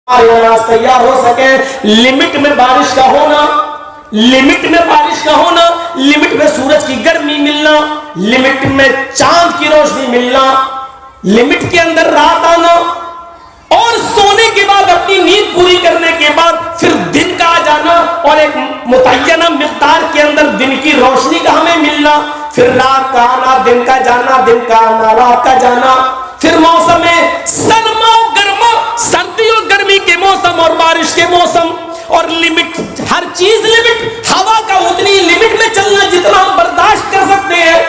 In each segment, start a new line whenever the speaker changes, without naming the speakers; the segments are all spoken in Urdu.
ہمارے اناج تیار ہو سکے. لمٹ میں بارش کا ہونا، لمٹ میں بارش کا ہونا، لمٹ میں سورج کی گرمی ملنا، لمٹ میں چاند کی روشنی ملنا، لمٹ کے اندر رات آنا، اور سونے کے بعد اپنی نیند پوری کرنے کے بعد پھر دن کا آ جانا، اور ایک متعینہ مقدار کے اندر دن کی روشنی کا ہمیں ملنا، پھر رات کا آنا، دن کا جانا، دن کا آنا، رات کا جانا، پھر موسم سرما و گرما، سردی اور گرمی کے موسم اور بارش کے موسم، اور لمٹ، ہر چیز لمٹ. ہوا کا اتنی لمٹ میں چلنا جتنا ہم برداشت کر سکتے ہیں.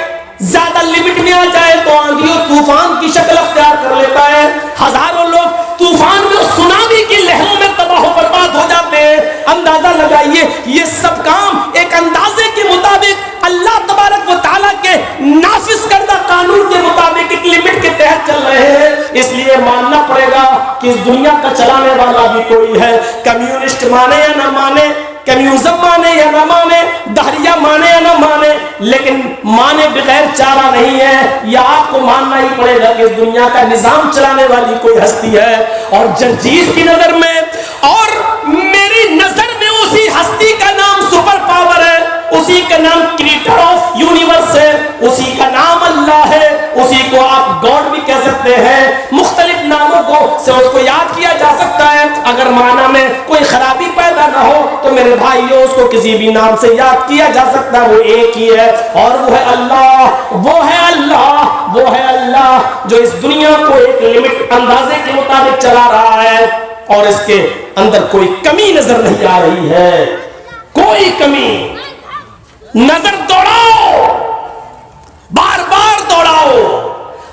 زیادہ لمٹ میں آ جائے تو آندھی اور طوفان کی شکل اختیار کر لیتا ہے. ہزاروں لوگ طوفان میں، سونامی کی لہروں میں تباہ و برباد ہو جاتے ہیں. اندازہ لگائیے یہ سب کام ایک اندازے کے مطابق، اللہ تبارک و تعالیٰ کے نافذ کردہ قانون کے مطابق ایک لمٹ کے تحت چل رہے ہیں. اس لیے ماننا پڑے گا کہ اس دنیا کا چلانے والا بھی کوئی ہے. کمیونسٹ مانے یا نہ مانے، کمیونزم مانے یا نہ مانے، دہریہ مانے یا نہ مانے، لیکن مانے بغیر چارہ نہیں ہے. یہ آپ کو ماننا ہی پڑے گا کہ اس دنیا کا نظام چلانے والی کوئی ہستی ہے. اور جس کی نظر میں اور میری نظر میں اسی ہستی کا نام سپر پاور ہے، اسی کا نام کریٹر آف یونیورس ہے، اسی کا نام اللہ ہے، اسی کو آپ گاڈ بھی کہہ سکتے ہیں. مختلف ناموں کو سے اس کو یاد کیا جا سکتا ہے. اگر معنی میں کوئی خرابی پیدا نہ ہو تو میرے بھائیوں اس کو کسی بھی نام سے یاد کیا جا سکتا ہے. وہ ایک ہی ہے، اور وہ ہے اللہ. وہ ہے اللہ، وہ ہے اللہ جو اس دنیا کو ایک لمٹ، اندازے کے مطابق چلا رہا ہے، اور اس کے اندر کوئی کمی نظر نہیں آ رہی ہے. کوئی کمی. نظر دوڑاؤ، بار بار دوڑاؤ،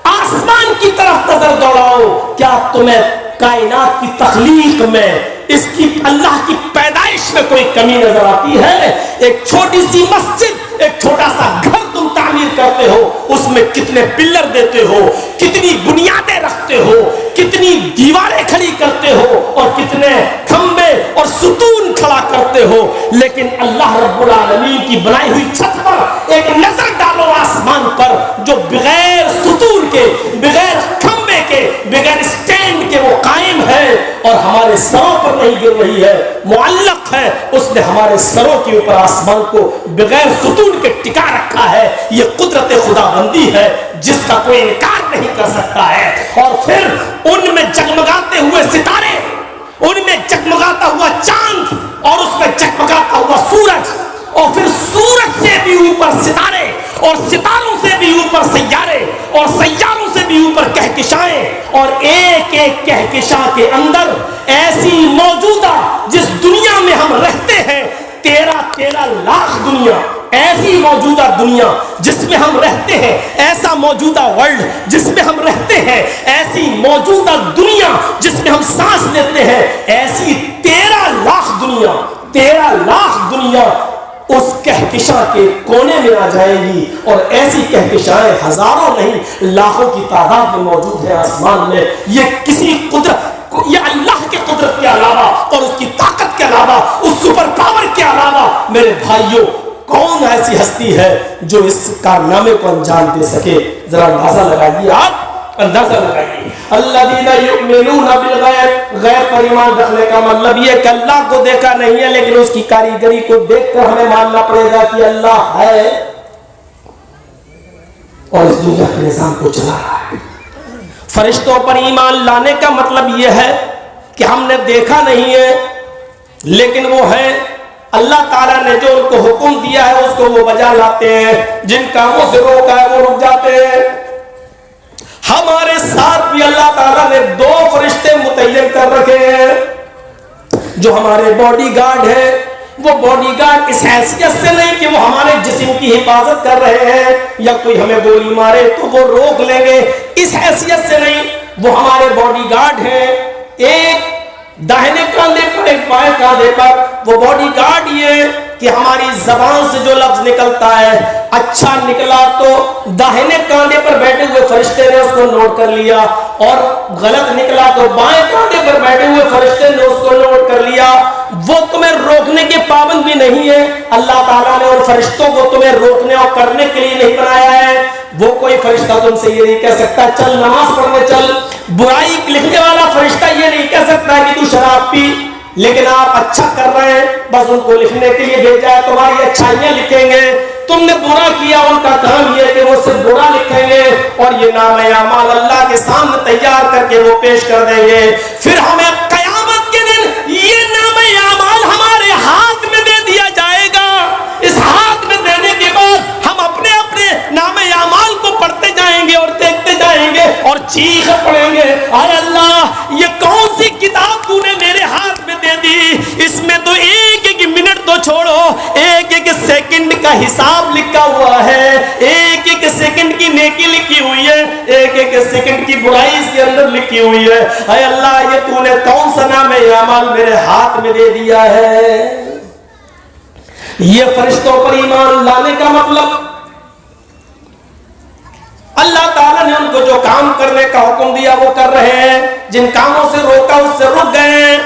آسمان کی طرف نظر دوڑاؤ. کیا تمہیں کائنات کی تخلیق میں، اس کی اللہ کی پیدائش میں کوئی کمی نظر آتی ہے؟ ایک چھوٹی سی مسجد، ایک چھوٹا سا گھر تم تعمیر کرتے ہو، اس میں کتنے پلر دیتے ہو، کتنی بنیادیں رکھتے ہو، کتنی دیواریں کھڑی کرتے ہو، اور کتنے کھمبے اور ستون کھڑا کرتے ہو. لیکن اللہ رب العالمین کی بنائی ہوئی چھت پر ایک نظر ڈالو آسمان پر، جو بغیر ستون کے، بغیر کھمبے کے، بغیر اسٹینڈ کے وہ قائم ہے، اور ہمارے سروں پر نہیں گر رہی ہے، معلق ہے. اس نے ہمارے سروں کے اوپر آسمان کو بغیر ستون کے ٹکا رکھا ہے. یہ قدرت خدا بندی ہے جس کا کوئی انکار نہیں کر سکتا ہے. اور پھر ان میں جگمگاتے ہوئے ستارے، ان میں جگمگاتا ہوا چاند، اور اس میں جگمگاتا ہوا سورج، اور پھر سورج سے بھی اوپر ستارے، اور ستاروں سے بھی اوپر سیارے، اور سیاروں سے بھی اوپر کہکشائیں، اور ایک ایک کہکشاں کے اندر ایسی موجودہ، جس دنیا میں ہم رہتے ہیں 13 لاکھ دنیا، ایسی موجودہ دنیا جس میں ہم رہتے ہیں، ایسا موجودہ ورلڈ جس میں ہم رہتے ہیں، ایسی موجودہ دنیا جس میں ہم سانس لیتے ہیں، ایسی 13 لاکھ دنیا، 13 لاکھ دنیا اس کہکشاں کے کونے میں آ جائے گی. اور ایسی کہکشائیں ہزاروں نہیں لاکھوں کی تعداد میں موجود ہے آسمان میں. یہ کسی قدرت، یہ اللہ کی قدرت کے علاوہ اور اس کی طاقت کے علاوہ، اس سپر پاور کے علاوہ میرے بھائیوں کون ایسی ہستی ہے جو اس کارنامے کو انجام دے سکے؟ ذرا اندازہ لگائیے، آپ اندازہ لگائیے. الذین یؤمنون بالغیب، غیب پر ایمان رکھنے کا مطلب یہ کہ اللہ کو دیکھا نہیں ہے، لیکن اس کی کاریگری کو دیکھ کر ہمیں ماننا پڑے گا کہ اللہ ہے اور اس دنیا کے نظام کو چلا رہا ہے. فرشتوں پر ایمان لانے کا مطلب یہ ہے کہ ہم نے دیکھا نہیں ہے، لیکن وہ ہے. اللہ تعالیٰ نے جو ان کو حکم دیا ہے اس کو وہ بجا لاتے ہیں، جن کاموں سے روکا ہے وہ رک جاتے ہیں. ہمارے ساتھ بھی اللہ تعالیٰ نے 2 فرشتے متعین کر رکھے ہیں جو ہمارے باڈی گارڈ ہیں. وہ باڈی گارڈ اس حیثیت سے نہیں کہ وہ ہمارے جسم کی حفاظت کر رہے ہیں یا کوئی ہمیں گولی مارے تو وہ روک لیں گے، اس حیثیت سے نہیں. وہ ہمارے باڈی گارڈ ہیں، ایک داہنے کاندھے پر ایک بائیں کاندھے پر. وہ باڈی گارڈ یہ کہ ہماری زبان سے جو لفظ نکلتا ہے اچھا نکلا تو داہنے کاندھے پر بیٹھے ہوئے فرشتے نے اس کو نوٹ کر لیا، اور غلط نکلا تو بائیں کاندھے پر بیٹھے ہوئے فرشتے نے اس کو نوٹ کر لیا. وہ تمہیں روکنے کے پابند بھی نہیں ہے. اللہ تعالیٰ نے اور فرشتوں کو تمہیں روکنے اور کرنے کے لیے نہیں بنایا ہے. وہ کوئی فرشتہ تم سے یہ نہیں کہہ سکتا چل نماز پڑھنے چل. برائی لکھنے والا فرشتہ یہ نہیں کہہ سکتا کہ تو شراب لیکن آپ اچھا کر رہے ہیں، بس ان کو لکھنے کے لیے بھیجا ہے، تمہاری اچھائیاں لکھیں گے، تم نے برا کیا ان کا کام یہ کہ وہ صرف برا لکھیں گے، اور یہ نام اعمال اللہ کے سامنے تیار کر کے وہ پیش کر دیں گے. پھر ہمیں قیامت کے دن یہ نام اعمال ہمارے ہاتھ میں دے دیا جائے گا. اس ہاتھ میں دینے کے بعد ہم اپنے اپنے نام اعمال کو پڑھتے جائیں گے اور دیکھتے جائیں گے اور چیخ پڑیں گے، اے اللہ یہ کون سی کتاب تو نے میرے ہاتھ میں دے دی، اس میں تو ایک ایک منٹ تو چھوڑو، ایک ایک سیکنڈ کا حساب لکھا ہوا ہے، ایک ایک سیکنڈ کی نیکی لکھی ہوئی ہے، ایک ایک سیکنڈ کی برائی اس کے اندر لکھی ہوئی ہے. اے اللہ یہ تو نے کون سا نام اعمال میرے ہاتھ میں دے دیا ہے. یہ فرشتوں پر ایمان لانے کا مطلب اللہ تعالیٰ نے ان کو جو کام کرنے کا حکم دیا وہ کر رہے ہیں، جن کاموں سے روکا اس سے رک گئے ہیں،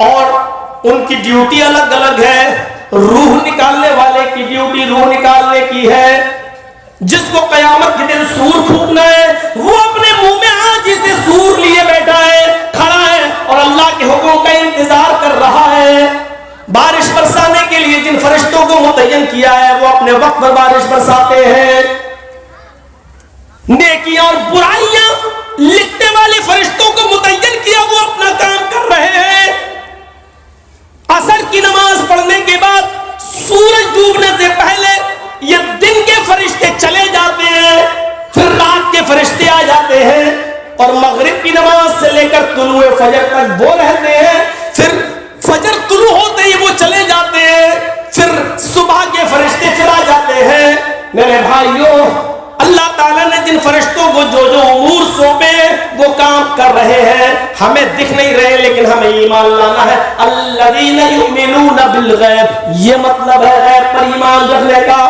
اور ان کی ڈیوٹی الگ الگ ہے. روح نکالنے والے کی ڈیوٹی روح نکالنے کی ہے. جس کو قیامت کے دن سور پھونکنا ہے وہ اپنے منہ میں آج سے سور لیے بیٹھا ہے، کھڑا ہے اور اللہ کے حکم کا انتظار کر رہا ہے. بارش برسانے کے لیے جن فرشتوں کو متعین کیا ہے وہ اپنے وقت پر بارش برساتے ہیں. نیکیاں اور برائیاں لکھنے والے فرشتوں کو متعین کیا، وہ اپنا کام کر رہے ہیں. عصر کی نماز پڑھنے کے بعد سورج ڈوبنے سے پہلے یہ دن کے فرشتے چلے جاتے ہیں، پھر رات کے فرشتے آ جاتے ہیں، اور مغرب کی نماز سے لے کر طلوع فجر تک وہ رہتے ہیں، پھر فجر طلوع ہوتے ہی وہ چلے جاتے ہیں، پھر صبح کے فرشتے پھر آ جاتے ہیں. میرے بھائیوں، اللہ تعالیٰ نے جن فرشتوں کو جو جو امور سونپے وہ کام کر رہے ہیں. ہمیں دکھ نہیں رہے لیکن ہمیں ایمان لانا ہے. الذین یؤمنون بالغیب، یہ مطلب ہے غیب پر ایمان رکھنے کا.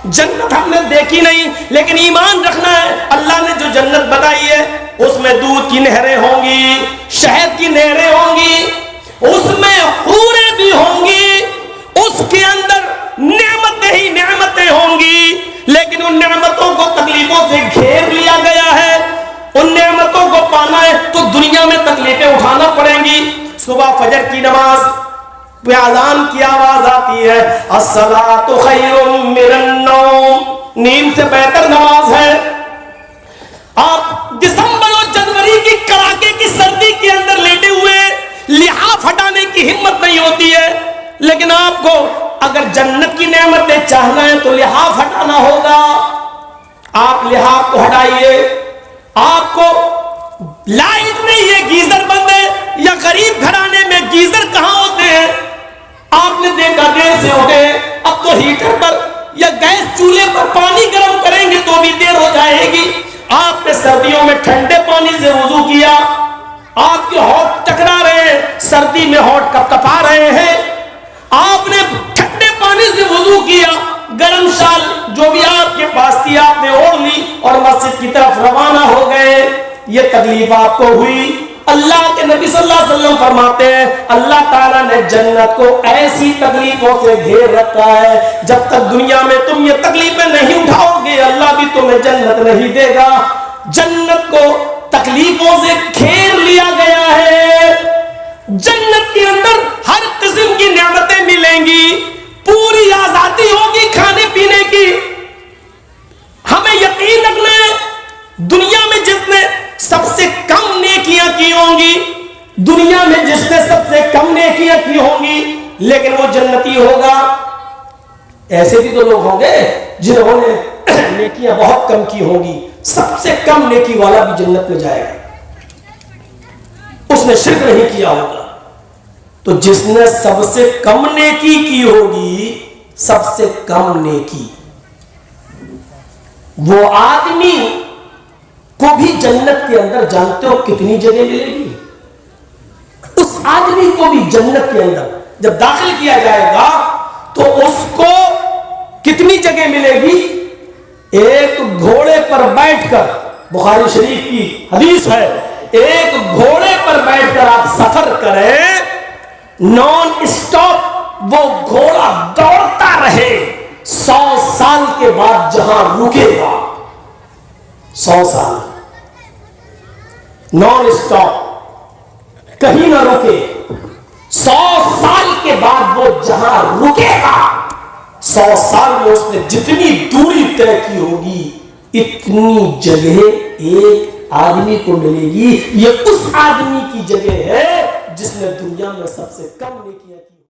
جنت ہم نے دیکھی نہیں لیکن ایمان رکھنا ہے. اللہ نے جو جنت بتائی ہے اس میں دودھ کی نہریں ہوں گی، شہد کی نہریں ہوں گی، اس میں حوریں بھی ہوں گی، اس کے اندر نعمتیں ہی نعمتیں ہوں گی. لیکن ان نعمتوں کو تکلیفوں سے گھیر لیا گیا ہے. ان نعمتوں کو پانا ہے تو دنیا میں تکلیفیں اٹھانا پڑیں گی. صبح فجر کی نماز پہ اذان کی آواز آتی ہے، الصلاۃ خیر من النوم، نیند سے بہتر نماز ہے. آپ دسمبر اور جنوری کی کڑاکے کی سردی کے اندر لیٹے ہوئے لحاف ہٹانے کی ہمت نہیں ہوتی ہے، لیکن آپ کو اگر جنت کی نعمتیں چاہنا ہے تو لحاف ہٹانا ہوگا. آپ لحاف کو ہٹائیے. آپ کو لائٹ نہیں ہے، گیزر بند ہے، یا غریب گھرانے میں گیزر کہاں ہوتے ہیں؟ آپ نے دیکھا دیر سے اٹھے، اب تو ہیٹر پر یا گیس چولہے پر پانی گرم کریں گے تو بھی دیر ہو جائے گی. آپ نے سردیوں میں ٹھنڈے پانی سے وضو کیا، آپ کے ہونٹ ٹکرا رہے ہیں، سردی میں ہونٹ کپ کپا رہے ہیں. آپ نے ٹھنڈے پانی سے وضو کیا، گرم شال جو بھی آپ کے پاس تھی آپ نے اوڑھ لی اور مسجد کی طرف روانہ ہو گئے. یہ تکلیف آپ کو ہوئی. اللہ کے نبی صلی اللہ علیہ وسلم فرماتے ہیں اللہ تعالیٰ نے جنت کو ایسی تکلیفوں سے گھیر رکھا ہے، جب تک دنیا میں تم یہ تکلیفیں نہیں اٹھاؤ گے اللہ بھی تمہیں جنت نہیں دے گا. جنت کو تکلیفوں سے گھیر لیا گیا ہے. جنت کے اندر ہر قسم کی نعمتیں ملیں گی، پوری آزادی ہوگی کھانے پینے کی. ہمیں یقین رکھنا ہے دنیا میں جس نے سب سے کم نیکیاں کی ہوں گی، دنیا میں جس نے سب سے کم نیکیاں کی ہوں گی لیکن وہ جنتی ہوگا. ایسے بھی تو لوگ ہوں گے جنہوں نے نیکیاں بہت کم کی ہوں گی، سب سے کم نیکی والا بھی جنت میں جائے گا، اس نے شرک نہیں کیا ہوگا. تو جس نے سب سے کم نیکی کی ہوگی، سب سے کم نیکی، وہ آدمی کو بھی جنت کے اندر جانتے ہو کتنی جگہ ملے گی؟ اس آدمی کو بھی جنت کے اندر جب داخل کیا جائے گا تو اس کو کتنی جگہ ملے گی؟ ایک گھوڑے پر بیٹھ کر، بخاری شریف کی حدیث ہے، ایک گھوڑے پر بیٹھ کر آپ سفر کریں، نان اسٹاپ وہ گھوڑا دوڑتا رہے، 100 سال کے بعد جہاں رکے گا، 100 سال نان اسٹاپ کہیں نہ رکے، 100 جہاں رکے گا 100 سال میں اس نے جتنی دوری طے کی ہوگی اتنی جگہ ایک آدمی کو ملے گی. یہ اس آدمی کی جگہ ہے جس نے دنیا میں سب سے کم نیکیاں کی.